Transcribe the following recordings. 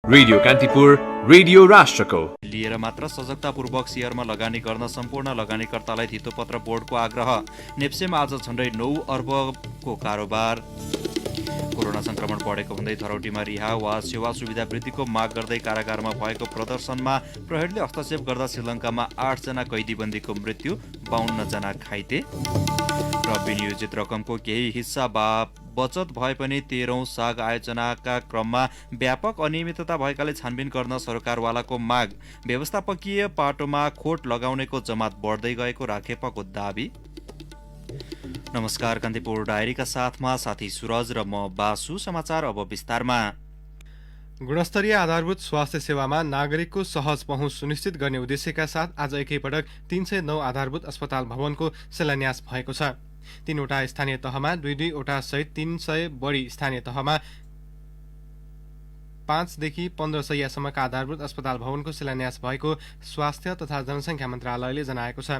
Radio Kantipur radio राष्ट्रको लिएर मात्र सजगतापूर्वक शेयरमा लगानी गर्न सम्पूर्ण लगानीकर्तालाई धितोपत्र बोर्डको आग्रह। नेप्सेमा आज झण्डै 9 अर्बको कारोबार। कोरोना संक्रमण बढेको भन्दै धरौटीमा रिहा वा सेवा सुविधा वृद्धिको माग गर्दै कारागारमा भएको प्रदर्शनमा प्रहरीले हस्तक्षेप गर्दा श्रीलङ्कामा 8 जना कैदीबन्दीको मृत्यु, 52 जना घाइते। र विनियोजित रकमको केही हिस्सा बचत भए पनि 13औं साग आयोजनाका क्रममा व्यापक अनियमितता भएकाले छानबिन गर्न सरकारवालाको माग। व्यवस्थापकीय पाटोमा खोट लगाउनेको जमात बढ्दै गएको राखेपको दाबी। नमस्कार, कान्तिपुर डायरीका साथमा साथी सुरज र म बासु। समाचार अब विस्तारमा। गुणस्तरीय आधारभूत स्वास्थ्य सेवामा नागरिकको सहज पहुँच सुनिश्चित गर्ने उद्देश्यका साथ आज एकैपटक 309 आधारभूत अस्पताल भवनको शिलान्यास भएको छ। 3वटा स्थानीय तहमा 2-2वटा सहित 300 बढी स्थानीय तहमा 5 देखि 15 शय्यासम्मका आधारभूत अस्पताल भवनको शिलान्यास भएको स्वास्थ्य तथा जनसङ्ख्या मन्त्रालयले जनाएको छ।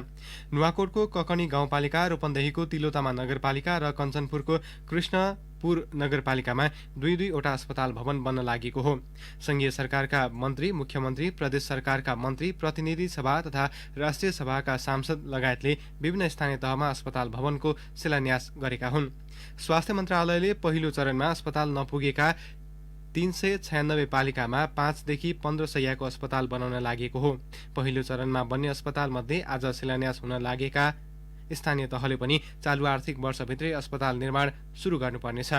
नुवाकोटको ककनी गाउँपालिका, रूपन्देहीको तिलोतामा नगरपालिका र कञ्चनपुरको कृष्णपुर नगरपालिकामा 2-2वटा अस्पताल भवन बन्न लागेको हो। संघीय सरकारका मन्त्री, मुख्यमन्त्री, प्रदेश सरकारका मन्त्री, प्रतिनिधि सभा तथा राष्ट्रिय सभाका सांसद लगायतले विभिन्न स्थानीय तहमा अस्पताल भवनको शिलान्यास गरेका हुन्। स्वास्थ्य मन्त्रालयले पहिलो चरणमा अस्पताल नपुगेका 396 पालिकामा 5 देखि 15 शय्याको अस्पताल बनाउन लागेको हो। पहिलो चरणमा बन्ने अस्पताल मध्ये आज शिलान्यास हुन लागेका स्थानीय तहले पनि चालु आर्थिक वर्षभित्रै अस्पताल निर्माण सुरु गर्नुपर्नेछ।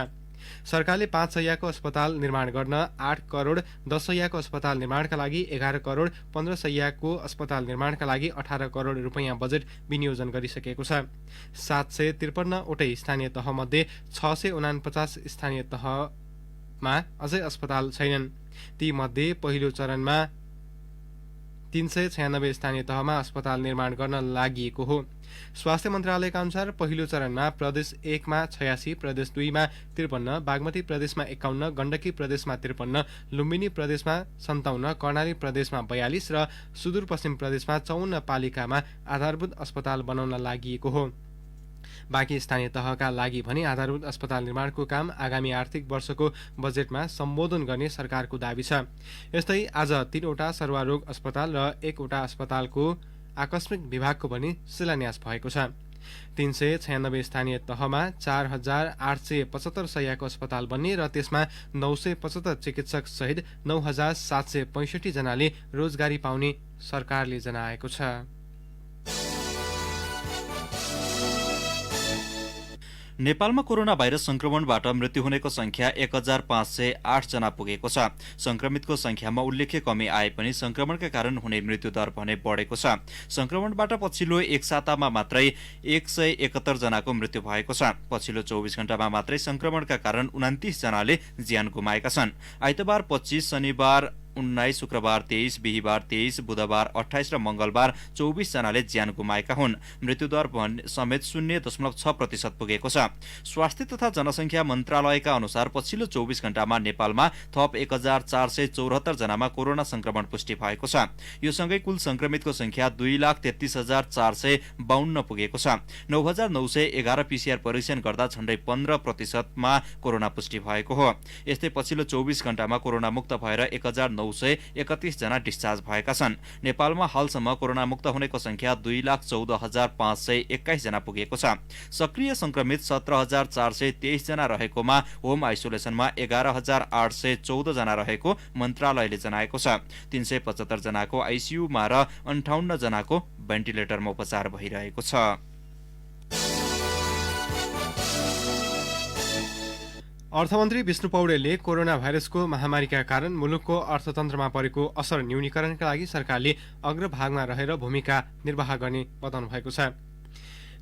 सरकारले 5 शय्याको अस्पताल निर्माण गर्न 8 करोड, 10 शय्याको अस्पताल निर्माणका लागि 11 करोड, 15 शय्याको अस्पताल निर्माणका लागि 18 करोड रुपैयाँ बजेट विनियोजन गरिसकेको छ। 753 वटै स्थानीय तहमध्ये 649 स्थानीय तहमा अझै अस्पताल छैनन्। ती मध्ये पहिलो चरणमा 396 स्थानीय तहमा अस्पताल निर्माण गर्न लागि हो। स्वास्थ्य मन्त्रालयका अनुसार पहिलो चरणमा प्रदेश 1 मा 86, प्रदेश 2 मा 53, बागमती प्रदेशमा 51, गण्डकी प्रदेशमा 53, लुम्बिनी प्रदेशमा 57, कर्णाली प्रदेशमा 42 र सुदूरपश्चिम प्रदेशमा 54 पालिकामा आधारभूत अस्पताल बनाउन लागि हो। बाँकी स्थानीय तहका लागि भने आधारभूत अस्पताल निर्माणको काम आगामी आर्थिक वर्षको बजेटमा सम्बोधन गर्ने सरकारको दाबी छ। यस्तै आज 3वटा सर्वारोग अस्पताल र 1वटा अस्पतालको आकस्मिक विभागको पनि शिलान्यास भएको छ। 396 स्थानीय तहमा 4875 शय्याको अस्पताल बन्ने र त्यसमा 975 चिकित्सक सहित 9765 जनाले रोजगारी पाउने सरकारले जनाएको छ। नेपालमा कोरोना भाइरस संक्रमणबाट मृत्यु हुनेको संख्या 1508 जना पुगेको छ। संक्रमितको संख्यामा उल्लेख्य कमी आए पनि संक्रमणका कारण हुने मृत्यु दर भने बढेको छ। संक्रमणबाट पछिल्लो एक सातामा मात्रै 171 जनाको मृत्यु भएको छ। पछिल्लो 24 घण्टामा मात्रै संक्रमणका कारण 29 जनाले ज्यान गुमाएका छन्। आइतबार 25, शनिबार 19, शुक्रबार 23, बिहिबार 23, बुधबार 28 र मंगलबार 24 जनाले ज्यान गुमाएका हुन्। मृत्युदर समेत 0.6% पुगेको छ। स्वास्थ्य तथा जनसङ्ख्या मन्त्रालयका अनुसार पछिल्लो 24 घण्टामा नेपालमा थप 1474 जनामा कोरोना संक्रमण पुष्टि भएको छ। यो सँगै कुल संक्रमितको संख्या 2,33,452 पुगेको छ। 9,911 पीसीआर परीक्षण गर्दा झण्डै 15% मा कोरोना पुष्टि भएको हो। यस्तै पछिल्लो 24 घण्टामा कोरोना मुक्त भएर 1931 जना डिस्चार्ज भएका छन्। नेपालमा हालसम्म कोरोना मुक्त हुनेको संख्या 2,14,521 जना पुगेको छ। सक्रिय संक्रमित 17,423 जना रहेकोमा होम आइसोलेसनमा 11,814 जना रहेको मन्त्रालयले जनाएको छ। 375 जनाको आइसियुमा र 58 जनाको भेन्टिलेटरमा उपचार भइरहेको छ। अर्थमन्त्री विष्णु पौडेलले कोरोना भाइरसको महामारीका कारण मुलुकको अर्थतन्त्रमा परेको असर न्यूनीकरणका लागि सरकारले अग्रभागमा रहेर भूमिका निर्वाह गर्ने बताउनु भएको छ।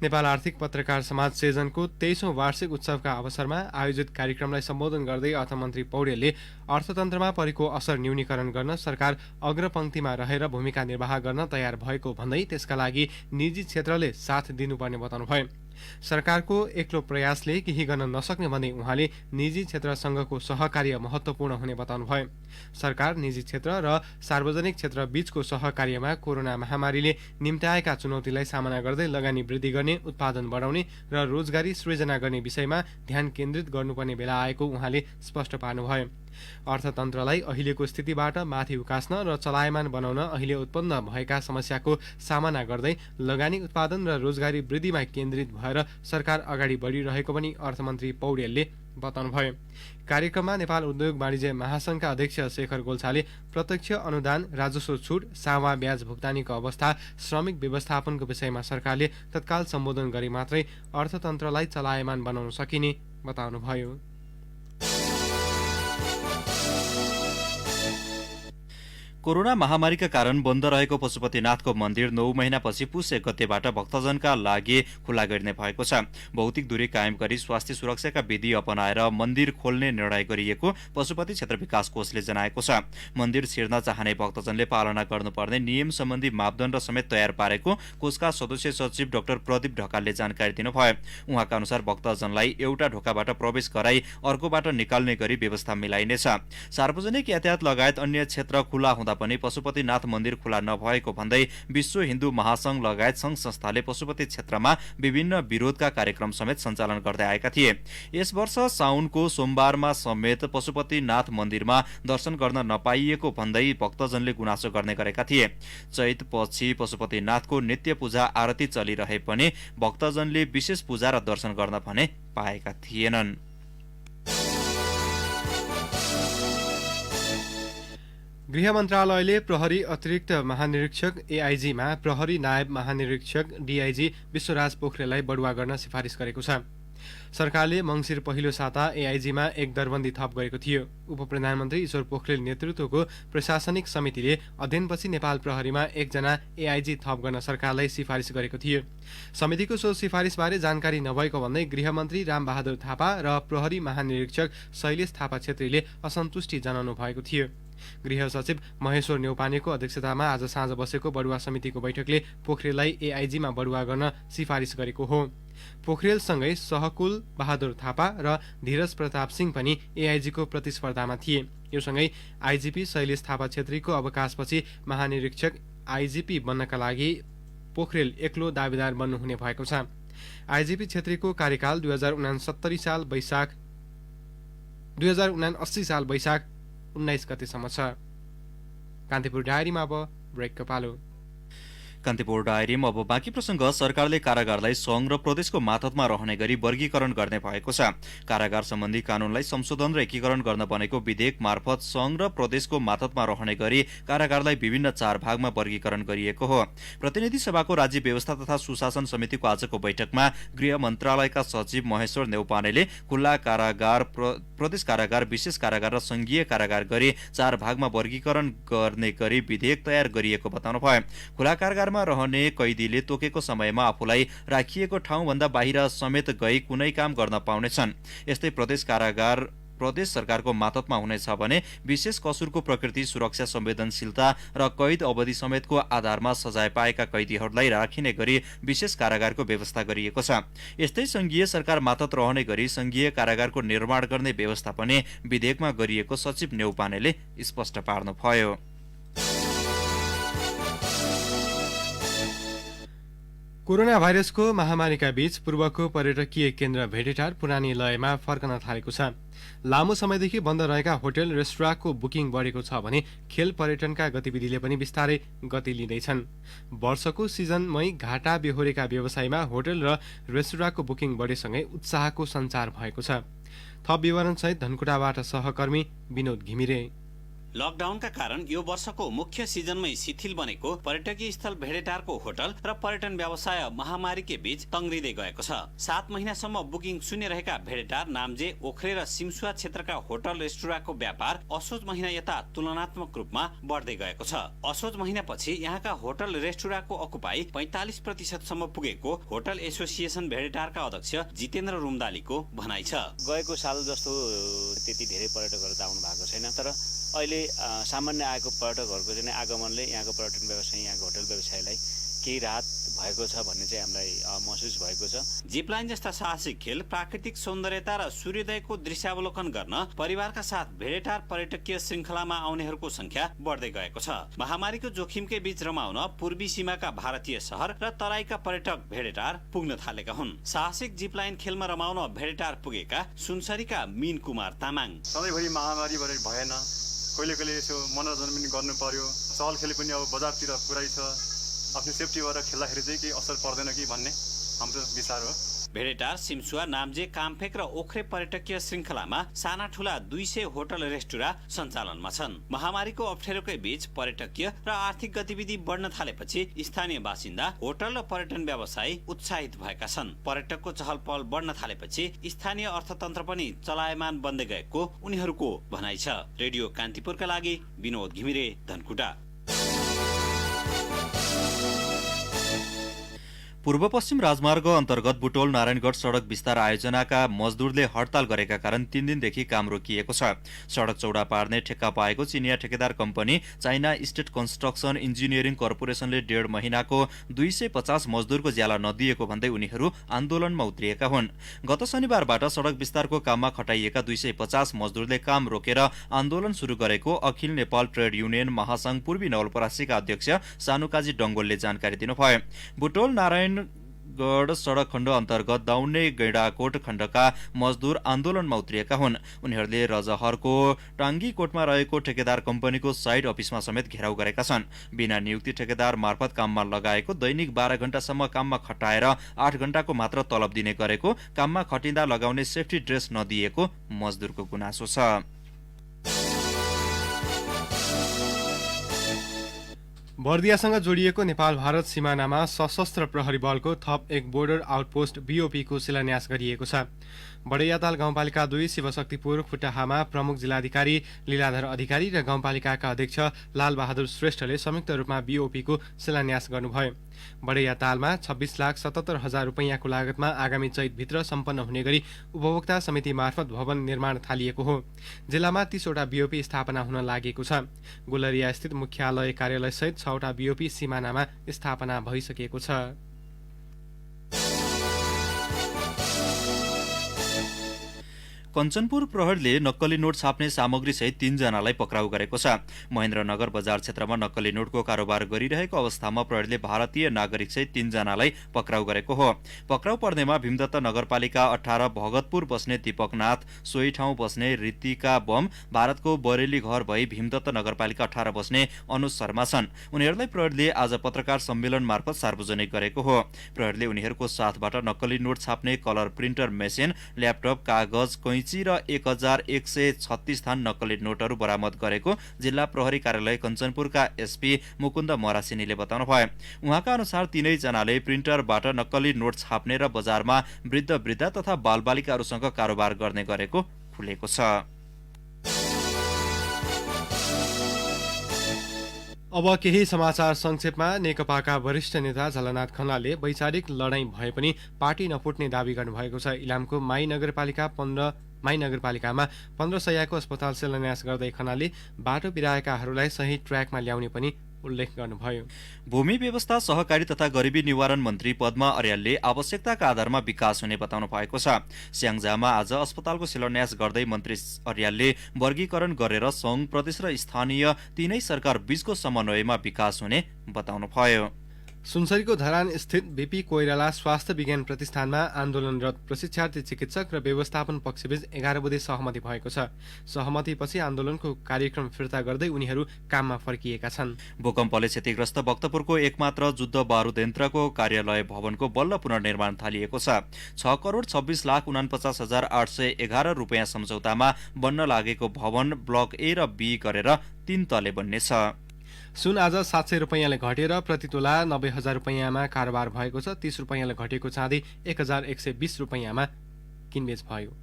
नेपाल आर्थिक पत्रकार समाज सेजनको 23औं वार्षिक उत्सवका अवसरमा आयोजित कार्यक्रमलाई सम्बोधन गर्दै अर्थमन्त्री पौडेलले अर्थतन्त्रमा परेको असर न्यूनीकरण गर्न सरकार अग्रपंक्तिमा रहेर भूमिका निर्वाह गर्न तयार भएको भन्दै त्यसका लागि निजी क्षेत्रले साथ दिनुपर्ने बताउनुभयो। सरकारको एक्लो प्रयासले केही गर्न नसक्ने भन्दै उहाँले निजी क्षेत्रसँगको सहकार्य महत्त्वपूर्ण हुने बताउनुभयो। सरकार, निजी क्षेत्र र सार्वजनिक क्षेत्र बीचको सहकार्यमा कोरोना महामारीले निम्त्याएका चुनौतीलाई सामना गर्दै लगानी वृद्धि गर्ने, उत्पादन बढाउने र रोजगारी सृजना गर्ने विषयमा ध्यान केन्द्रित गर्नुपर्ने बेला आएको उहाँले स्पष्ट पार्नुभयो। अर्थतन्त्रलाई अहिलेको स्थितिबाट माथि उकास्न र चलायमान बनाउन अहिले उत्पन्न भएका समस्याको सामना गर्दै लगानी उत्पादन र रोजगारी वृद्धिमा केन्द्रित भएर सरकार अगाडि बढिरहेको पनि अर्थमन्त्री पौडेलले बताउनुभयो। कार्यक्रममा नेपाल उद्योग वाणिज्य महासंघका अध्यक्ष शेखर गोल्छाले प्रत्यक्ष अनुदान, राजस्व छुट, सावा ब्याज भुक्तानीको अवस्था, श्रमिक व्यवस्थापनको विषयमा सरकारले तत्काल सम्बोधन गरे मात्रै अर्थतन्त्रलाई चलायमान बनाउन सकिने बताउनुभयो। कोरोना महामारीका कारण बन्द रहेको पशुपतिनाथको मन्दिर 9 महिनापछि पुस 1 गतेबाट भक्तजनका लागि खुला गरिने भएको छ। भौतिक दूरी कायम गरी स्वास्थ्य सुरक्षाका विधि अपनाएर मन्दिर खोल्ने निर्णय गरिएको पशुपति क्षेत्र विकास कोषले जनाएको छ। मन्दिर छिर्न चाहने भक्तजनले पालना गर्नुपर्ने नियम सम्बन्धी मापदण्ड समेत तयार पारेको कोषका सदस्य सचिव डाक्टर प्रदीप ढकालले जानकारी दिनुभयो। उहाँका अनुसार भक्तजनलाई एउटा ढोकाबाट प्रवेश गराई अर्कोबाट निकाल्ने गरी व्यवस्था मिलाइनेछ। सार्वजनिक यातायात लगायत अन्य क्षेत्र खुला हुँदा पनि पशुपतिनाथ मन्दिर खुला नभएको भन्दै विश्व हिन्दू महासंघ लगायत संघ संस्थाले पशुपति क्षेत्रमा विभिन्न विरोधका कार्यक्रम समेत सञ्चालन गर्दै आएका थिए। यस वर्ष साउनको सोमबारमा समेत पशुपतिनाथ मन्दिरमा दर्शन गर्न नपाइएको भन्दै भक्तजनले गुनासो गर्ने गरेका थिए। चैतपछि पशुपतिनाथको नित्य पूजा आरती चलिरहे पनि भक्तजनले विशेष पूजा र दर्शन गर्न भने पाएका थिएनन्। गृह मन्त्रालयले प्रहरी अतिरिक्त महानिरीक्षक एआईजीमा प्रहरी नायब महानिरीक्षक डीआईजी विश्वराज पोखरेललाई बढुवा गर्न सिफारिस गरेको छ। सरकारले मङ्सिर पहिलो साता एआईजीमा एक दरबन्दी थप गरेको थियो। उपप्रधानमन्त्री ईश्वर पोखरेल नेतृत्वको प्रशासनिक समितिले अध्ययनपछि नेपाल प्रहरीमा एकजना एआईजी थप गर्न सरकारलाई सिफारिस गरेको थियो। समितिको सो सिफारिसबारे जानकारी नभएको भन्दै गृहमन्त्री रामबहादुर थापा र प्रहरी महानिरीक्षक शैलेश थापा छेत्रीले असन्तुष्टि जनाउनु भएको थियो। गृह सचिव महेश्वर न्यौपानेको अध्यक्षतामा आज साँझ बसेको बढुवा समितिको बैठकले पोखरेललाई एआईजीमा बढुवा गर्न सिफारिस गरेको हो। पोखरेलसँगै सहकुल बहादुर थापा र धीरज प्रताप सिंह पनि एआईजीको प्रतिस्पर्धामा थिए। यो सँगै आईजीपी शैलेश थापा छेत्रीको अवकाशपछि महानिरीक्षक आईजीपी बन्नका लागि पोखरेल एक्लो दावेदार बन्नुहुने भएको छ। आईजीपी छेत्रीको कार्यकाल 2079 साल वैशाख 19 गतेसम्म छ। कान्तिपुर डायरीमा अब ब्रेकको पालो। कान्तिपुर डायरीमा अब बाँकी प्रसंग। सरकारले कारागारलाई संघ र प्रदेशको मातहतमा रहने गरी वर्गीकरण गर्ने भएको छ। कारागार सम्बन्धी कानूनलाई संशोधन र एकीकरण गर्न बनेको विधेयक मार्फत संघ र प्रदेशको मातहतमा रहने गरी कारागारलाई विभिन्न 4 भागमा वर्गीकरण गरिएको हो। प्रतिनिधि सभाको राज्य व्यवस्था तथा सुशासन समितिको आजको बैठकमा गृह मन्त्रालयका सचिव महेश्वर न्यौपानेले खुल्ला कारागार, प्रदेश कारागार, विशेष कारागार र संघीय कारागार गरी 4 भागमा वर्गीकरण गर्ने गरी विधेयक तयार गरिएको बताउनुभयो। खुल्ला कारागार रहने कैदीले तोकेको समयमा आफूलाई राखिएको ठाउँभन्दा बाहिर समेत गई कुनै काम गर्न पाउनेछन्। यस्तै प्रदेश कारागार प्रदेश सरकारको मातहतमा हुनेछ भने विशेष कसुरको प्रकृति, सुरक्षा, संवेदनशीलता र कैद अवधि समेतको आधारमा सजाय पाएका कैदीहरूलाई राखिने गरी विशेष कारागारको व्यवस्था गरिएको छ। यस्तै संघीय सरकार मातहत रहने गरी संघीय कारागारको निर्माण गर्ने व्यवस्था पनि विधेयकमा गरिएको सचिव न्यौपानेले स्पष्ट पार्नुभयो। कोरोना भाइरसको महामारीका बीच पूर्वको पर्यटकीय केन्द्र भेडेटार पुरानी लयमा फर्कन थालेको छ। लामो समयदेखि बन्द रहेका होटल रेस्टुराँको बुकिङ बढेको छ भने खेल पर्यटनका गतिविधिले पनि बिस्तारै गति लिँदैछन्। वर्षको सिजनमै घाटा बेहोरेका व्यवसायमा होटल र रेस्टुराँको बुकिङ बढेसँगै उत्साहको सञ्चार भएको छ। थप विवरणसहित धनकुटाबाट सहकर्मी विनोद घिमिरे। लकडाउनका कारण यो वर्षको मुख्य सिजनमै शिथिल बनेको पर्यटकीय स्थल भेडेटारको होटल र पर्यटन व्यवसाय महामारीकै बीच तङ्ग्रिँदै गएको छ। 7 महिनासम्म बुकिङ शून्य रहेका भेडेटार, नाम्जे, ओख्रे र सिमसुवा क्षेत्रका होटल रेस्टुराँको व्यापार असोज महिना यता तुलनात्मक रूपमा बढ्दै गएको छ। असोज महिनापछि यहाँका होटल रेस्टुराँको अकुपाई 45% पुगेको होटल एसोसिएसन भेडेटारका अध्यक्ष जितेन्द्र रुमदालीको भनाइ छ। गएको साल जस्तो त्यति धेरै पर्यटकहरू त आउनु भएको छैन, तर अहिले सामान्य आएको पर्यटकहरूको चाहिँ आगमनले यहाँको पर्यटन व्यवसाय, यहाँको होटल व्यवसायलाई केही राहत भएको छ भन्ने चाहिँ हामीलाई महसुस भएको छ। जिपलाइन जस्ता साहसिक खेल प्राकृतिक सौन्दर्यता र सूर्योदयको दृश्यावलोकन गर्न परिवारका साथ भेडेटार पर्यटकीय श्रृङ्खलामा आउनेहरूको संख्या बढ्दै गएको छ। महामारीको जोखिमकै बीच रमाउन पूर्वी सीमाका भारतीय शहर र तराईका पर्यटक भेडेटार पुग्न थालेका हुन्। साहसिक जिपलाइन खेलमा रमाउन भेडेटार पुगेका सुनसरीका मीन कुमार तामाङ। सधैँभरि महामारी भएन, कहिले कहिले यसो मनोरञ्जन पनि गर्नु पर्यो, चहल खेल पनि अब बजारतिर पुरै छ, आफ्नो सेफ्टी भएर खेल्दाखेरि चाहिँ केही असर पर्दैन कि भन्ने हाम्रो विचार हो। भेडेटार, सिमसुवा, नाम्जे, कामफेक र ओख्रे पर्यटकीय श्रृङ्खलामा साना ठुला 200 होटल रेस्टुरेन्ट सञ्चालनमा छन्। महामारीको अप्ठ्यारोकै बीच पर्यटकीय र आर्थिक गतिविधि बढ्न थालेपछि स्थानीय बासिन्दा, होटल र पर्यटन व्यवसायी उत्साहित भएका छन्। पर्यटकको चहल पहल बढ्न थालेपछि स्थानीय अर्थतन्त्र पनि चलायमान बन्दै गएको उनीहरूको भनाइ छ। रेडियो कान्तिपुरका लागि विनोद घिमिरे, धनकुटा। पूर्व पश्चिम राजमार्ग अन्तर्गत बुटोल नारायणगढ सडक विस्तार आयोजनाका मजदुरले हडताल गरेका कारण 3 दिनदेखि काम रोकिएको छ। सडक चौडा पार्ने ठेक्का पाएको चिनिया ठेकेदार company China State Construction Engineering कर्पोरेसनले 1.5 महिनाको 250 मजदुरको ज्याला नदिएको भन्दै उनीहरू आन्दोलनमा उत्रिएका हुन्। गत शनिबारबाट सडक विस्तारको काममा खटाइएका 250 मजदुरले काम रोकेर आन्दोलन सुरु गरेको अखिल नेपाल ट्रेड युनियन महासंघ पूर्वी नवलपरासीका अध्यक्ष सानुकाजी डङ्गोलले जानकारी दिनुभयो। बुटोल नारायणगढ सडक खण्ड अन्तर्गत दाउन्ने गैडाकोट खण्डका मजदुर आन्दोलनमा उत्रिएका हुन्। उनीहरूले रजहरको टाङ्गीकोटमा रहेको ठेकेदार कम्पनीको साइड अफिसमा समेत घेराउ गरेका छन्। बिना नियुक्ति ठेकेदार मार्फत काममा लगाएको दैनिक 12 घण्टासम्म काममा खटाएर 8 घण्टाको मात्र तलब दिने गरेको, काममा खटिँदा लगाउने सेफ्टी ड्रेस नदिएको मजदुरको गुनासो छ। बर्दियासँग जोडिएको नेपाल भारत सिमानामा सशस्त्र प्रहरी बलको थप एक बोर्डर आउटपोस्ट बीओपीको शिलान्यास गरिएको छ। बडैयाताल गाउँपालिका 2 शिवशक्तिपुर फुटाहामा प्रमुख जिल्लाधिकारी लीलाधर अधिकारी र गाउँपालिकाका अध्यक्ष लालबहादुर श्रेष्ठले संयुक्त रूपमा बीओपीको शिलान्यास गर्नुभयो। बडैयातालमा 26,77,000 रुपैयाँको लागतमा आगामी चैतभित्र सम्पन्न हुने गरी उपभोक्ता समिति मार्फत भवन निर्माण थालिएको हो। जिल्लामा 30 वटा बीओपी स्थापना हुन लागेको छ। गुलरिया स्थित मुख्यालय कार्यालय सहित 6 वटा बीओपी सिमानामा स्थापना भइसकेको छ। कञ्चनपुर प्रहरीले नक्कली नोट छाप्ने सामग्री सहित 3 जनालाई पक्राउ गरेको छ। महेन्द्रनगर बजार क्षेत्रमा नक्कली नोटको कारोबार गरिरहेको अवस्थामा प्रहरीले भारतीय नागरिक सहित 3 जनालाई पक्राउ गरेको हो। पक्राउ पर्नेमा भीमदत्त नगरपालिका 18 भगतपुर बस्ने दीपकनाथ, सोही ठाउँ बस्ने ऋतिका बम, भारतको बरेली घर भई भीमदत्त नगरपालिका 18 बस्ने अनुज शर्मा छन्। उनीहरूलाई प्रहरीले आज पत्रकार सम्मेलन मार्फत सार्वजनिक गरेको हो। प्रहरीले उनीहरूको साथबाट नक्कली नोट छाप्ने कलर प्रिन्टर मेसिन, ल्यापटप, कागज, कैँची र 1136 थान नक्कली नोटहरू बरामद गरेको जिल्ला प्रहरी कार्यालय कञ्चनपुरका एसपी मुकुन्द मरासिनीले बताउनुभयो। उहाँका अनुसार 3 जनाले प्रिन्टरबाट नक्कली नोट छाप्ने र बजारमा वृद्ध वृद्धा तथा बालबालिकाहरूसँग कारोबार गर्ने गरेको खुलेको छ। अब केही समाचार संक्षेपमा। नेकपाका वरिष्ठ नेता झलनाथ खनालले वैचारिक लडाईँ भए पनि पार्टी नफुट्ने दावी गर्नुभएको छ। इलामको माई नगरपालिकामा 15 शय्याको अस्पताल शिलान्यास गर्दै खनालले बाटो बिराएकाहरूलाई सही ट्र्याकमा ल्याउने पनि उल्लेख गर्नुभयो। भूमि व्यवस्था, सहकारी तथा गरिबी निवारण मन्त्री पद्मा अर्यालले आवश्यकताका आधारमा विकास हुने बताउनु भएको छ। स्याङ्जामा आज अस्पतालको शिलान्यास गर्दै मन्त्री अर्यालले वर्गीकरण गरेर सङ्घ, प्रदेश र स्थानीय तीनै सरकार बीचको समन्वयमा विकास हुने बताउनुभयो। सुनसरीको धरान स्थित बीपी कोइराला स्वास्थ्य विज्ञान प्रतिष्ठानमा आन्दोलनरत प्रशिक्षार्थी चिकित्सक र व्यवस्थापन पक्षबीच 11 बुधे सहमति भएको छ। सहमतिपछि आन्दोलनको कार्यक्रम फिर्ता गर्दै उनीहरू काममा फर्किएका छन्। भूकम्पले क्षतिग्रस्त भक्तपुरको एकमात्र जुद्ध बारुद यन्त्रको कार्यालय भवनको बल्ल पुनर्निर्माण थालिएको छ। 6,26,49,811 रुपियाँ सम्झौतामा बन्न लागेको भवन ब्लक ए र बी गरेर 3 तले बन्नेछ। सुन आज 700 रुपैयाँले घटेर प्रति तोला 90,000 रुपैयाँमा कारोबार भएको छ। 30 रुपैयाँले घटेको चाँदी 1,120 रुपैयाँमा किनबेच भयो।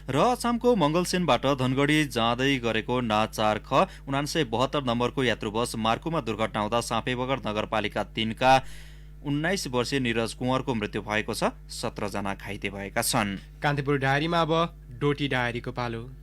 र अछामको मंगलसेनबाट धनगढी जाँदै गरेको ना 4 ख 9972 नम्बरको यात्रु बस मार्कुमा दुर्घटना हुँदा साँपेबगर नगरपालिका 3 का 19 वर्षीय निरज कुँवरको मृत्यु भएको छ। 17 जना घाइते भएका छन्। कान्तिपुर डायरीमा अब डोटी डायरीको पालो।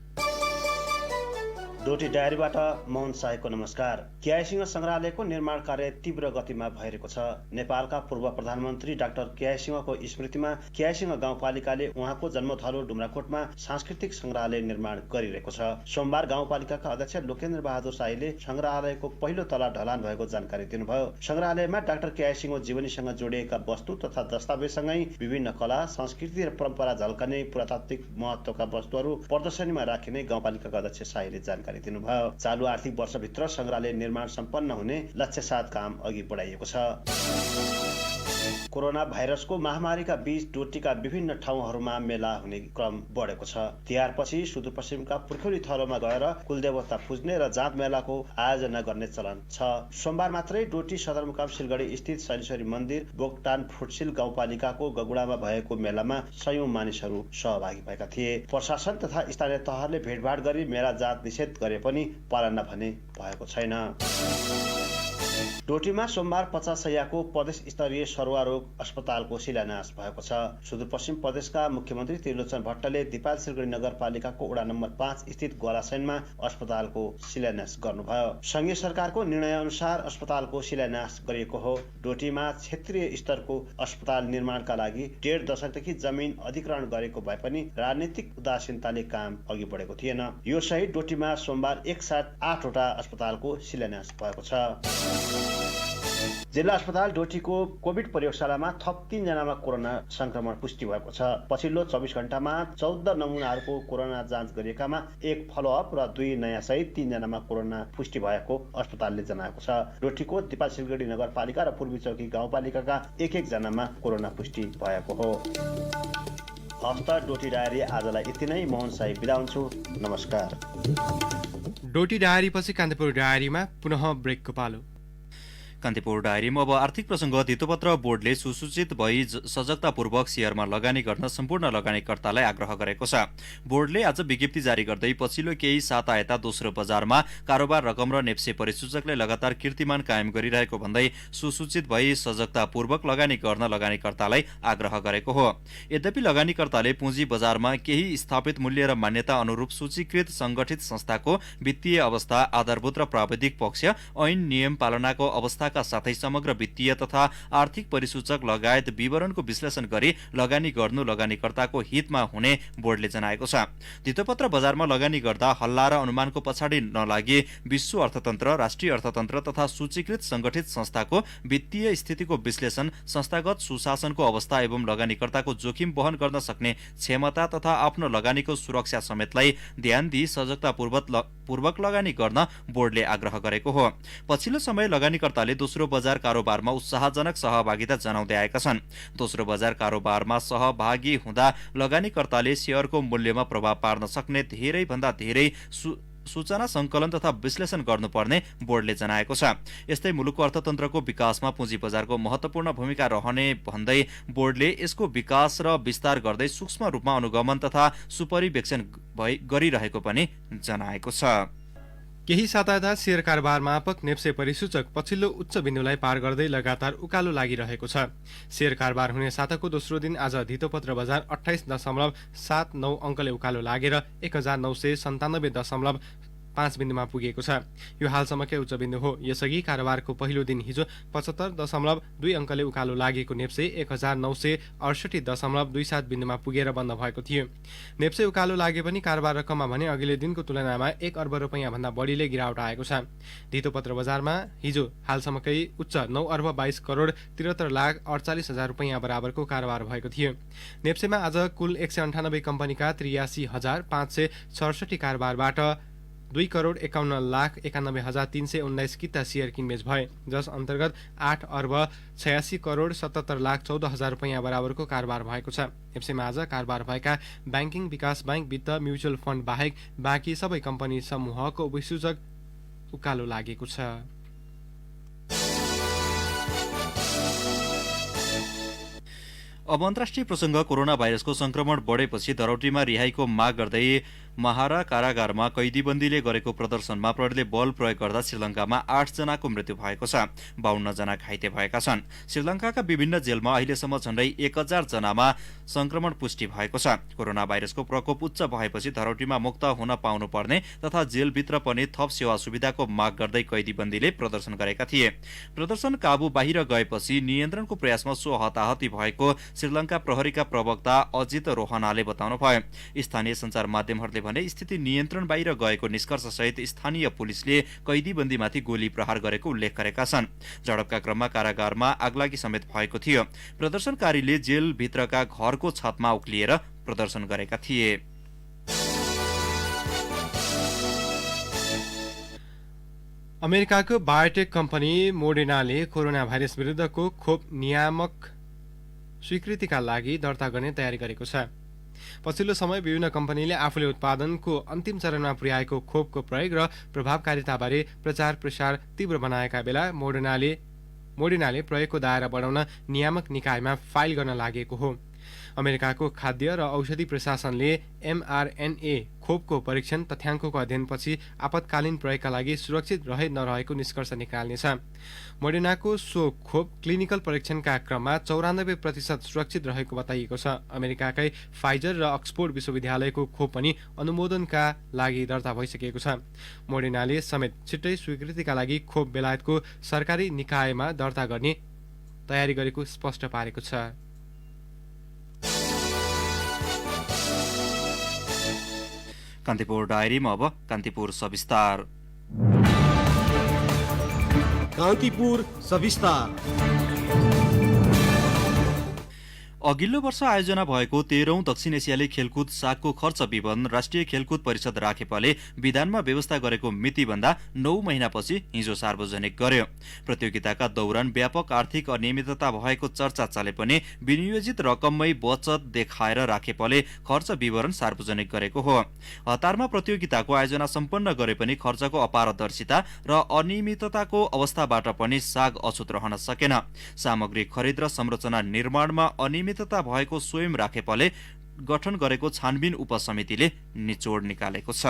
डोटी डायरीबाट मोहन शाहीको नमस्कार। केआई सिंह संग्रहालयको निर्माण कार्य तीव्र गतिमा भइरहेको छ। नेपालका पूर्व प्रधानमन्त्री डाक्टर केआई सिंहको स्मृतिमा केआई सिंह गाउँपालिकाले उहाँको जन्मथलो डुम्राकोटमा सांस्कृतिक संग्रहालय निर्माण गरिरहेको छ। सोमबार गाउँपालिकाका अध्यक्ष लोकेन्द्र बहादुर शाहीले संग्रहालयको पहिलो तला ढलान भएको जानकारी दिनुभयो। संग्रहालयमा डाक्टर केआई सिंहको जीवनीसँग जोडिएका वस्तु तथा दस्तावेजसँगै विभिन्न कला, संस्कृति र परम्परा झल्कने पुरातात्विक महत्त्वका वस्तुहरू प्रदर्शनीमा राखिने गाउँपालिकाका अध्यक्ष शाहीले जानकारी दिनुभयो। चालु आर्थिक वर्षभित्र संग्रहालय निर्माण सम्पन्न हुने लक्ष्य साथ काम अघि बढाइएको छ। कोरोना भाइरसको महामारीका बीच डोटीका विभिन्न ठाउँहरूमा मेला हुने क्रम बढेको छ। तिहारपछि सुदूरपश्चिमका पुर्ख्यौली थलोमा गएर कुलदेवता पुज्ने र जाँच मेलाको आयोजना गर्ने चलन छ। सोमबार मात्रै डोटी सदरमुकाम सिलगढी स्थित शैलेश्वरी मन्दिर बोक्टान फुटसिल गाउँपालिकाको गगुडामा भएको मेलामा सयौं मानिसहरू सहभागी भएका थिए। प्रशासन तथा स्थानीय तहले भेटभाट गरी मेला जाँच निषेध गरे पनि पालना भने भएको छैन। डोटीमा सोमबार 50 शैय्याको प्रदेश स्तरीय सरुवा रोग अस्पतालको शिलान्यास भएको छ। सुदूरपश्चिम प्रदेशका मुख्यमन्त्री त्रिलोचन भट्टले दिपाल सिलगढी नगरपालिकाको वडा नम्बर 5 स्थित गोलासैनमा अस्पतालको शिलान्यास गर्नुभयो। संघीय सरकारको निर्णय अनुसार अस्पतालको शिलान्यास गरिएको हो। डोटीमा क्षेत्रीय स्तरको अस्पताल निर्माणका लागि 1.5 दशकदेखि जमिन अधिग्रहण गरेको भए पनि राजनीतिक उदासीनताले काम अघि बढेको थिएन। यो सहित डोटीमा सोमबार एकसाथ 8वटा अस्पतालको शिलान्यास भएको छ। जिल्ला अस्पताल डोटीको कोभिड प्रयोगशालामा थप 3 जनामा कोरोना संक्रमण पुष्टि भएको छ। पछिल्लो 24 घण्टामा 14 नमुनाहरूको कोरोना जाँच गरिएकामा 1 फलोअप र 2 नयाँ सहित 3 जनामा कोरोना पुष्टि भएको अस्पतालले जनाएको छ। डोटीको दिपाल सिलगढी नगरपालिका र पूर्वी चौकी गाउँपालिकाका 1-1 जनामा कोरोना पुष्टि भएको हो। हस्त डोटी डायरी आजलाई यति नै। मोहन शाही बिदा हुन्छु। नमस्कार। डोटी डायरीपछि कान्तिपुर डायरीमा पुनः ब्रेकको पालो। कान्तिपुर डायरीमा अब आर्थिक प्रसङ्ग। धितोपत्र बोर्डले सुसूचित भई सजगतापूर्वक शेयरमा लगानी गर्न सम्पूर्ण लगानीकर्तालाई आग्रह गरेको छ। बोर्डले आज विज्ञप्ति जारी गर्दै पछिल्लो केही साता यता दोस्रो बजारमा कारोबार रकम र नेप्से परिसूचकले लगातार कीर्तिमान कायम गरिरहेको भन्दै सुसूचित भई सजगतापूर्वक लगानी गर्न लगानीकर्तालाई आग्रह गरेको हो। यद्यपि लगानीकर्ताले पुँजी बजारमा केही स्थापित मूल्य र मान्यता अनुरूप सूचीकृत संगठित संस्थाको वित्तीय अवस्था, आधारभूत र प्राविधिक पक्ष, ऐन नियम पालनाको अवस्था का साथै समग्र वित्तीय तथा आर्थिक परिसूचक लगायत विवरणको विश्लेषण गरी लगानी गर्नु लगानीकर्ताको हितमा हुने बोर्डले जनाएको छ। धितोपत्र बजारमा लगानी गर्दा हल्ला र अनुमानको पछाडि नलागी विश्व अर्थतन्त्र, राष्ट्रिय अर्थतन्त्र तथा सूचीकृत संगठित संस्थाको वित्तीय स्थितिको विश्लेषण, संस्थागत सुशासनको अवस्था एवं लगानीकर्ताको जोखिम वहन गर्न सक्ने क्षमता तथा आफ्नो लगानीको सुरक्षा समेतलाई ध्यान दिई सजगतापूर्वक लगानी गर्न बोर्डले आग्रह गरेको हो। पछिल्लो समय लगानीकर्ताले दोस्रो बजार कारोबारमा उत्साहजनक सहभागिता जनाउँदै आएका छन्। दोस्रो बजार कारोबारमा सहभागी हुँदा लगानीकर्ताले शेयरको मूल्यमा प्रभाव पार्न सक्ने धेरै भन्दा धेरै सूचना संकलन तथा विश्लेषण गर्नुपर्ने बोर्डले जनाएको छ। यस्तै मुलुकको अर्थतन्त्रको विकासमा पुँजी बजारको महत्वपूर्ण भूमिका रहने भन्दै बोर्डले यसको विकास र विस्तार गर्दै सूक्ष्म रूपमा अनुगमन तथा सुपरिवेक्षण गरिरहेको पनि जनाएको छ। केही साता शेयर कारोबार मापक नेप्से परिसूचक पछिल्लो उच्च बिन्दुलाई पार गर्दै लगातार उकालो लागिरहेको छ। शेयर कारोबार हुने साताको दोस्रो दिन आज धितोपत्र बजार 28.79 अङ्कले उकालो लागेर 1997.5 बिन्दुमा पुगेको छ। यो हालसम्मकै उच्च बिन्दु हो। यसअघि कारोबारको पहिलो दिन हिजो 75.2 अङ्कले उकालो लागेको नेप्से 1968.27 बिन्दुमा पुगेर बन्द भएको थियो। नेप्से उकालो लागे पनि कारोबार रकममा भने अघिल्लो दिनको तुलनामा 1 अर्ब रुपैयाँ भन्दा बढीले गिरावट आएको छ। धितोपत्र बजारमा हिजो हालसम्मकै उच्च 9 अर्ब 22 करोड 73 लाख 48 हजार रुपैयाँ बराबरको कारोबार भएको थियो। नेप्सेमा आज कुल 198 कम्पनीका 83,567 कारोबारबाट 2 करोड 51 लाख 91 हजार 319 किता शेयर किनबेच भए, जस अन्तर्गत 8 अर्ब 86 करोड 77 लाख 14 हजार रुपैयाँ बराबरको कारोबार भएको छ। नेप्सेमा आज कारोबार भएका ब्याङ्किङ, विकास बैंक, वित्त, म्युचुअल फन्ड बाहेक बाँकी सबै कम्पनी समूहको विसूचक उकालो लागेको छ। अब अन्तर्राष्ट्रिय प्रसङ्ग। कोरोना भाइरसको संक्रमण बढेपछि धरौटीमा रिहाईको माग गर्दै महारा कारागारमा कैदीबन्दीले गरेको प्रदर्शनमा प्रहरीले बल प्रयोग गर्दा श्रीलङ्कामा 8 जनाको मृत्यु भएको छ। 52 जना घाइते भएका छन्। श्रीलङ्काका विभिन्न जेलमा अहिलेसम्म झण्डै 1000 जनामा संक्रमण पुष्टि भएको छ। कोरोना भाइरसको प्रकोप उच्च भएपछि धरौटीमा मुक्त हुन पाउनुपर्ने तथा जेलभित्र पनि थप सेवा सुविधाको माग गर्दै कैदीबन्दीले प्रदर्शन गरेका थिए। प्रदर्शन काबू बाहिर गएपछि नियन्त्रणको प्रयासमा सो हताहती भएको श्रीलङ्का प्रहरीका प्रवक्ता अजित रोहनाले बताउनुभयो। स्थानीय सञ्चार माध्यमहरूले भने स्थिति नियन्त्रण बाहिर गएको निष्कर्षसहित स्थानीय पुलिसले कैदीबन्दीमाथि गोली प्रहार गरेको उल्लेख गरेका छन्। झडपका क्रममा कारागारमा आगलागी समेत भएको थियो। प्रदर्शनकारीले जेलभित्रका घरको छतमा उक्लिएर प्रदर्शन गरेका थिए। अमेरिकाको बायोटेक कम्पनी मोडेनाले कोरोना भाइरस विरुद्धको खोप नियामक स्वीकृतिका लागि दर्ता गर्ने तयारी गरेको छ। पछिल्लो समय विभिन्न कम्पनीले आफूले उत्पादनको अन्तिम चरणमा पुर्याएको खोपको प्रयोग र प्रभावकारिताबारे प्रचार प्रसार तीव्र बनाएका बेला मोडेनाले प्रयोगको दायरा बढाउन नियामक निकायमा फाइल गर्न लागेको हो। अमेरिकाको खाद्य र औषधि प्रशासनले mRNA खोपको परीक्षण तथ्याङ्कको अध्ययनपछि आपतकालीन प्रयोगका लागि सुरक्षित रहे नरहेको निष्कर्ष निकाल्नेछ। मोडेनाको सो खोप क्लिनिकल परीक्षणका क्रममा 94% सुरक्षित रहेको बताइएको छ। अमेरिकाकै फाइजर र अक्सफोर्ड विश्वविद्यालयको खोप पनि अनुमोदनका लागि दर्ता भइसकेको छ। मोडेनाले समेत छिट्टै स्वीकृतिका लागि खोप बेलायतको सरकारी निकायमा दर्ता गर्ने तयारी गरेको स्पष्ट पारेको छ। कान्तिपुर डायरीमा अब कान्तिपुर सविस्तार। कान्तिपुर सविस्तार। अघिल्लो वर्ष आयोजना भएको 13औं दक्षिण एसियाली खेलकुद सागको खर्च विवरण राष्ट्रिय खेलकुद परिषद राखेपाले विधानमा व्यवस्था गरेको मितिभन्दा 9 महिनापछि हिजो सार्वजनिक गर्यो। प्रतियोगिताका दौरान व्यापक आर्थिक अनियमितता भएको चर्चा चले पनि विनियोजित रकममै बचत देखाएर राखेपाले खर्च विवरण सार्वजनिक गरेको हो। हतारमा प्रतियोगिताको आयोजना सम्पन्न गरे पनि खर्चको अपारदर्शिता र अनियमितताको अवस्थाबाट पनि साग अछुत रहन सकेन। सामग्री खरिद र संरचना निर्माणमा अनियमितता भएको स्वयं राखेपाले गठन गरेको छानबिन उपसमितिले निचोड निकालेको छ।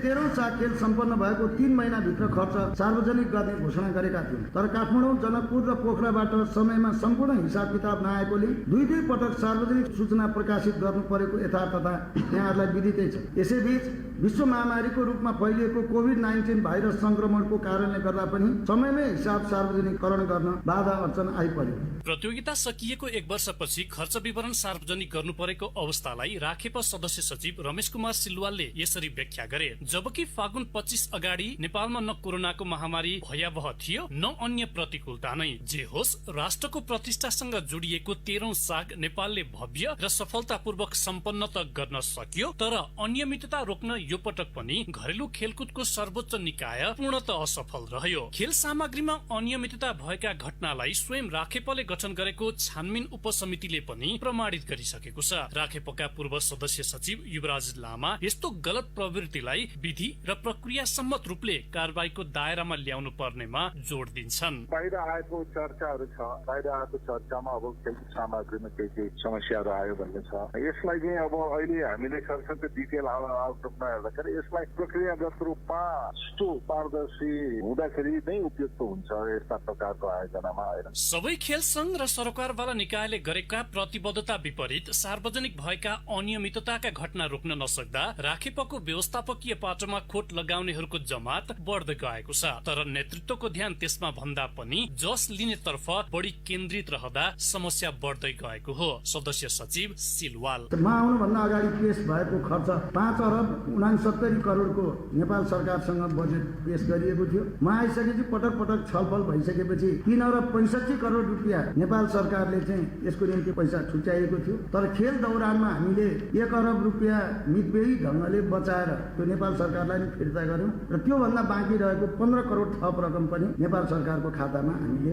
13औं साग खेल सम्पन्न भएको 3 महिनाभित्र खर्च सार्वजनिक गर्ने घोषणा गरेका थियौं। तर काठमाडौँ, जनकपुर र पोखराबाट समयमा सम्पूर्ण हिसाब किताब नआएकोले दुई पटक सार्वजनिक सूचना प्रकाशित गर्नु परेको यथार्थता यहाँहरूलाई विदितै छ। यसैबीच विश्व महामारीको रूपमा फैलिएको कोभिड-19 भाइरस संक्रमणको कारणले गर्दा पनि समयमै हिसाब सार्वजनिकरण गर्न बाधा अर्चन आइपर्यो। प्रतियोगिता सकिएको 1 वर्षपछि खर्च विवरण सार्वजनिक गर्नु परेको अवस्थालाई राखेपा सदस्य सचिव रमेश कुमार सिलवालले यसरी व्याख्या गरे। जबकि फागुन 25 अगाडि नेपालमा न कोरोनाको महामारी भयावह थियो न अन्य प्रतिकूलता नै। जे होस्, राष्ट्रको प्रतिष्ठासँग जोडिएको 13औं साग नेपालले भव्य र सफलतापूर्वक सम्पन्न त गर्न सक्यो, तर अनियमितता रोक्न यो पटक पनि घरेलु खेलकुदको सर्वोच्च निकाय पूर्णतः असफल रह्यो। खेल सामग्रीमा अनियमितता भएका घटनालाई स्वयं राखेपाले गठन गरेको छानबिन उपसमितिले पनि प्रमाणित गरिसकेको छ। राखेपाका पूर्व सदस्य सचिव युवराज लामा यस्तो गलत प्रवृत्तिलाई विधि र प्रक्रिया सम्मत रूपले कारबाहीको दायरामा ल्याउनु पर्नेमा जोड दिन्छन्। बाहिर आएको चर्चाहरू छ, बाहिर आएको चर्चामा अब खेलकुद सामग्रीमा केही समस्याहरू आयो भन्ने छ। यसलाई चाहिँ अब अहिले हामीले सरसर्ती डिटेल आउटमा हेर्दाखेरि यसलाई प्रक्रियागत रूपमा सुष्ठु पारदर्शी हुँदाखेरि नै उपयुक्त हुन्छ यस्ता प्रकारको आयोजनामा। सबै खेल संघ र सरकारवाला निकायले गरेका प्रतिबद्धता विपरीत सार्वजनिक भएका अनियमितताका घटना रोक्न नसक्दा राखेपाको व्यवस्थापकीय पाटोमा खोट लगाउनेहरूको जमात बढ्दै गएको छ। तर नेतृत्वको ध्यान त्यसमा भन्दा पनि जस लिनेतर्फ बढी केन्द्रित रहँदा समस्या बढ्दै गएको हो। सदस्य सचिव सिलवाल आउनुभन्दा अगाडि पेश भएको खर्च 5 अरब 69 करोडको नेपाल सरकारसँग बजेट पेश गरिएको थियो। म आइसकेपछि पटक पटक छलफल भइसकेपछि 3 अरब 65 करोड रुपियाँ नेपाल सरकारले चाहिँ यसको निम्ति पैसा छुट्याएको थियो। तर खेल दौरानमा हामीले 1 अरब रुपियाँ मितव्ययी ढङ्गले बचाएर त्यो नेपाल सरकारलाई नि फिर्ता गर्यौं र त्यो भन्दा बाँकी रहेको 15 करोड थप रकम पनि नेपाल सरकारको खातामा हामीले।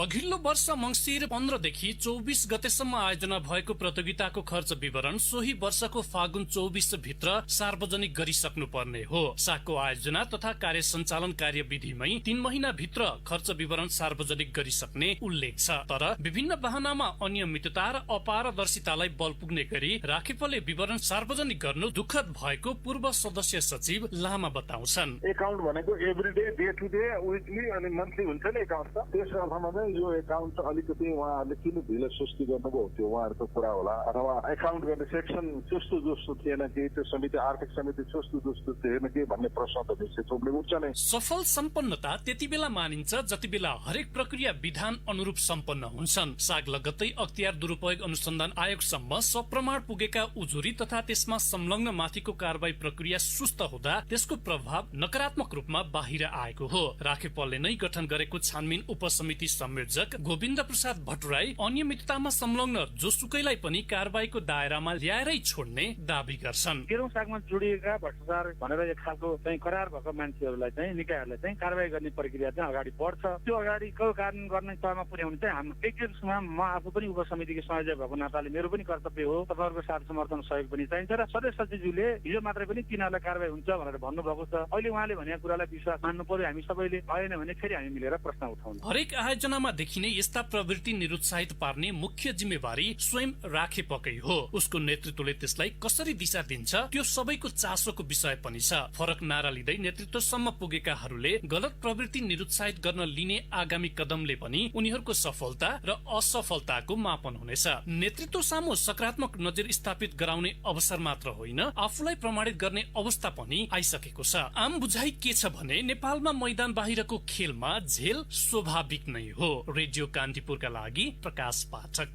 अघिल्लो वर्ष मंसिर 15 देखि 24 गतेसम्म आयोजना भएको प्रतियोगिताको खर्च विवरण सोही वर्षको फागुन 24 भित्र सार्वजनिक सार्वजनिक गरिसक्नु पर्ने हो। सागको आयोजना तथा कार्य सञ्चालन कार्यविधिमै 3 महिना भित्र खर्च विवरण सार्वजनिक गरिसक्ने उल्लेख छ। तर विभिन्न बहानामा अनियमितता र अपारदर्शितालाई बल पुग्ने गरी राखेपले विवरण सार्वजनिक गर्नु दुःखद भएको पूर्व सदस्य सचिव लामा बताउँछन्। एकाउन्ट भनेको एभ्रीडे, डे टु डे, विकली अनि मन्थली हुन्छ नि एकाउन्ट त। त्यस अर्थमा चाहिँ यो एकाउन्ट अलिकति उहाँहरूले किन ढिलो सुस्ती गर्नुभयो त्यो उहाँहरूको कुरा होला, अथवा एकाउन्ट गर्ने सेक्सन चुस्तो जुस्तो थिएन कि, त्यो समिति आर्थिक समिति चुस्तो जुस्तो थिएन कि भन्ने प्रश्न त निश्चित रूपले उठ्छ नै। सफल सम्पन्नता त्यति बेला मानिन्छ जति बेला हरेक प्रक्रिया विधान अनुरूप सम्पन्न हुन्छन्। साग लगत्तै अख्तियार दुरुपयोग अनुसन्धान आयोगसम्म सप्रमाण पुगेका उजुरी तथा त्यसमा संलग्न माथिको कारबाही प्रक्रिया सुस्त हुँदा त्यसको प्रभाव नकारात्मक रूपमा बाहिर आएको हो। राखेपलले नै गठन गरेको छानबिन उपसमिति संयोजक गोविन्द प्रसाद भट्टराई अनियमिततामा संलग्न जोसुकैलाई पनि कारबाहीको दायरामा ल्याएरै छोड्ने दावी गर्छन्। केरौं सागमा जोडिएका भ्रष्टाचार भनेर एक खालको चाहिँ करार भएको मान्छेहरूलाई चाहिँ निकायहरूले चाहिँ कारबाही गर्ने प्रक्रिया चाहिँ अगाडि बढ्छ। त्यो अगाडिको कार्यान्वयन गर्ने तहमा पुर्याउने चाहिँ हाम्रो व्यक्तिगतमा म आफू पनि उपसमितिको संयोजक भएको नाताले मेरो पनि कर्तव्य हो। तपाईँहरूको साथ समर्थन सहयोग पनि चाहिन्छ र सदस्य सचिवज्यूले हिजो मात्रै पनि तिनीहरूलाई कारबाही हुन्छ भनेर भन्नुभएको छ। अहिले उहाँले भनेको कुरालाई विश्वास मान्नु पर्यो। हामी सबैले भएन भने फेरि हामी मिलेर प्रश्न उठाउँ। हरेक आयोजनामा देखिने यस्ता प्रवृत्ति निरुत्साहित पार्ने मुख्य जिम्मेवारी स्वयं राखेपकै हो। उसको नेतृत्वले त्यसलाई कसरी दिशा दिन्छ त्यो सबैको चासोको विषय पनि छ। फरक नारा लिँदै नेतृत्वसम्म पुगेकाहरूले गलत प्रवृत्ति निरुत्साहित गर्न लिने आगामी कदमले पनि उनीहरूको सफलता र असफलताको मापन हुनेछ। नेतृत्व सामु सकारात्मक नजर स्थापित गराउने अवसर मात्र होइन, आफूलाई प्रमाणित गर्ने अवस्था पनि आइसकेको छ। आम बुझाइ के छ भने नेपालमा मैदान बाहिरको खेलमा झेल स्वाभाविक नै हो। रेडियो कान्तिपुरका लागि प्रकाश पाठक।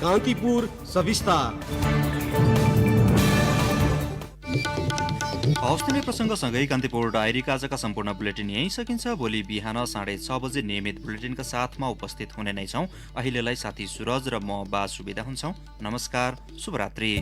कान्तिपुर सविस्तार। हवस् त नै प्रसङ्गसँगै कान्तिपुर डायरीका आजका सम्पूर्ण बुलेटिन यही सकिन्छ। भोलि बिहान 6:30 बजे नियमित बुलेटिनका साथमा उपस्थित हुने नै छौँ। अहिलेलाई साथी सुरज र म बासु बिदा हुन्छौँ। नमस्कार, शुभरात्रि।